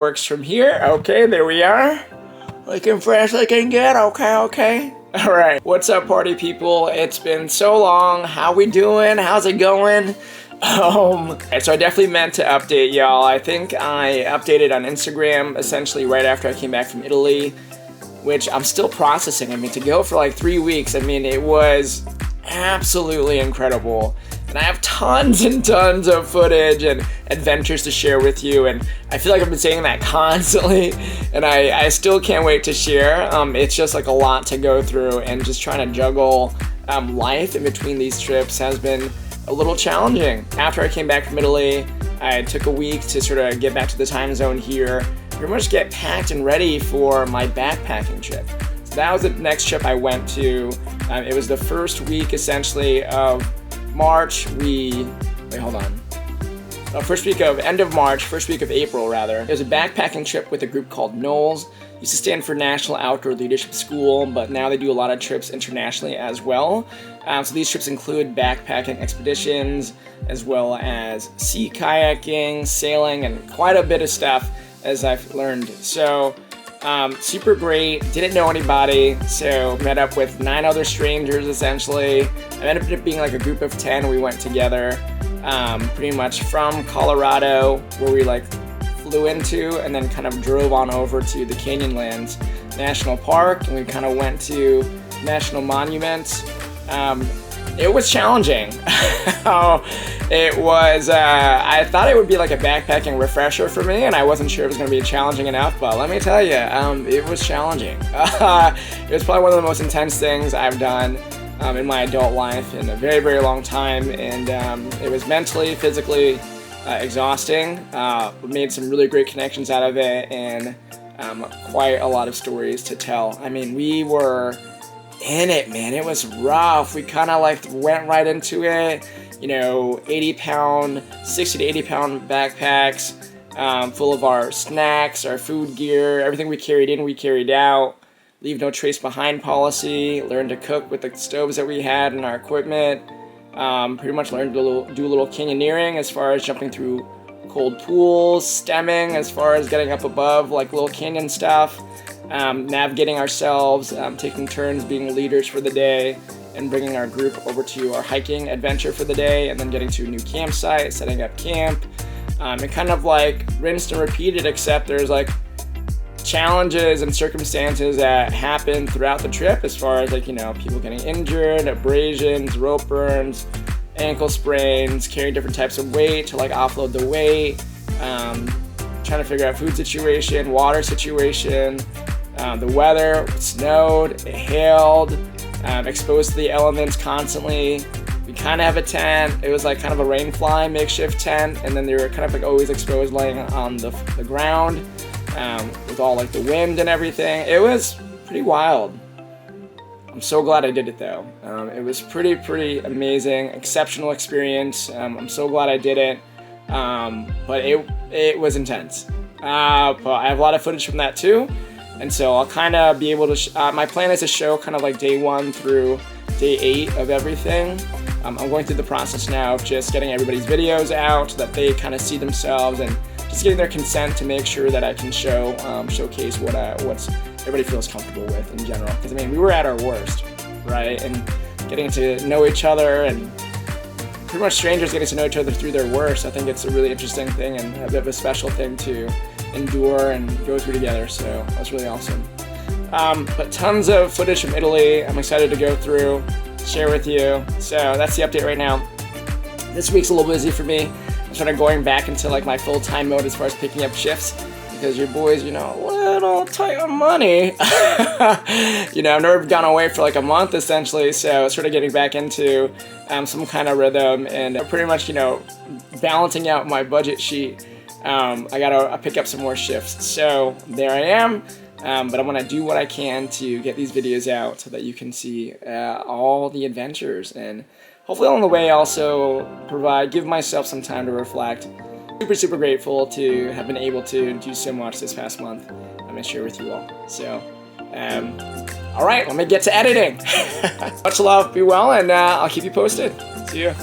Works from here. Okay, there we are. Looking fresh, looking good. Okay. Alright, what's up, party people? It's been so long. How we doing? How's it going? So I definitely meant to update y'all. I think I updated on Instagram essentially right after I came back from Italy, which I'm still processing. I mean, to go for like 3 weeks, I mean, it was absolutely incredible. And I have tons and tons of footage and adventures to share with you, and I feel like I've been saying that constantly, and I still can't wait to share. It's just like a lot to go through, and just trying to juggle life in between these trips has been a little challenging. After I came back from Italy, I took a week to sort of get back to the time zone here, pretty much get packed and ready for my backpacking trip. So that was the next trip I went to. It was the first week essentially of March. First week of end of March, first week of April rather. It was a backpacking trip with a group called NOLS. Used to stand for National Outdoor Leadership School, but now they do a lot of trips internationally as well. So these trips include backpacking expeditions, as well as sea kayaking, sailing, and quite a bit of stuff as I've learned. So super great. Didn't know anybody, so met up with 9 other strangers essentially. I ended up being like a group of 10. We went together pretty much from Colorado, where we like flew into and then kind of drove on over to the Canyonlands National Park, and we kind of went to national monuments. It was challenging. It was, I thought it would be like a backpacking refresher for me, and I wasn't sure it was going to be challenging enough, but let me tell you, it was challenging. It was probably one of the most intense things I've done in my adult life in a very, very long time, and it was mentally, physically exhausting. We made some really great connections out of it, and quite a lot of stories to tell. I mean, we were in it, man. It was rough. We kind of like went right into it. 80-pound, 60 to 80-pound backpacks full of our snacks, our food gear, everything we carried in, we carried out. Leave no trace behind policy. Learned to cook with the stoves that we had and our equipment. Pretty much learned to do a little canyoneering as far as jumping through cold pools, stemming as far as getting up above like little canyon stuff. Navigating ourselves, taking turns being leaders for the day, and bringing our group over to our hiking adventure for the day, and then getting to a new campsite, setting up camp. And kind of like rinsed and repeated, except there's like challenges and circumstances that happen throughout the trip as far as like, people getting injured, abrasions, rope burns, ankle sprains, carrying different types of weight to like offload the weight, trying to figure out food situation, water situation, the weather. It snowed, it hailed, exposed to the elements constantly. We kind of have a tent. It was like kind of a rainfly makeshift tent, and then they were kind of like always exposed laying on the ground with all like the wind and everything. It was pretty wild. I'm so glad I did it though. It was pretty amazing, exceptional experience. I'm so glad I did it, but it was intense. But I have a lot of footage from that too. And so I'll kind of be able to, my plan is to show kind of like day 1 through day 8 of everything. I'm going through the process now of just getting everybody's videos out so that they kind of see themselves, and just getting their consent to make sure that I can showcase what everybody feels comfortable with in general. Because I mean, we were at our worst, right? And getting to know each other, and pretty much strangers getting to know each other through their worst, I think it's a really interesting thing and a bit of a special thing to endure and go through together. So that's really awesome. But tons of footage from Italy. I'm excited to go through, share with you. So that's the update right now. This week's a little busy for me. I'm sort of going back into like my full-time mode as far as picking up shifts, because your boy's, a little tight on money. I've never gone away for like a month essentially, so sort of getting back into some kind of rhythm, and pretty much, balancing out my budget sheet. I gotta pick up some more shifts. So there I am. But I'm gonna do what I can to get these videos out so that you can see all the adventures, and hopefully along the way also give myself some time to reflect. Super grateful to have been able to do so much this past month. I'm gonna share with you all. So, all right, let me get to editing. Much love, be well, and I'll keep you posted. See you.